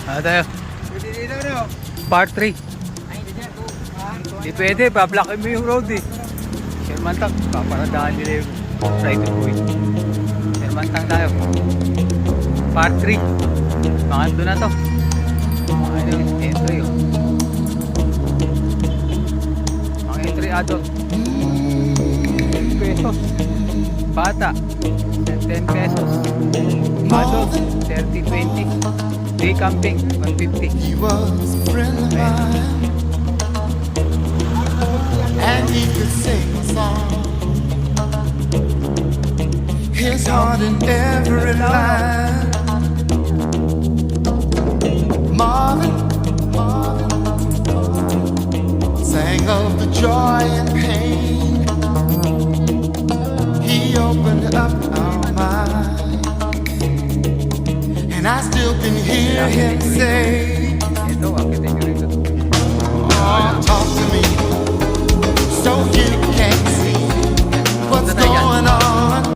Ano tayo? Pwede dito, no? Part 3. Di pwede, bablock mo yung road eh. Shermantang, paparadaan nila yung right of way. Shermantang tayo. Part 3. Pangatlo na to. Ano yung entry oh. Ang entry adult 10 pesos. Bata 10 pesos. Adult 30-20. Day camping 150. He was a friend of mine, and he could sing a song. His heart in every line. Marvin sang of the joy and pain. He opened up our mind, and I still can hear him say,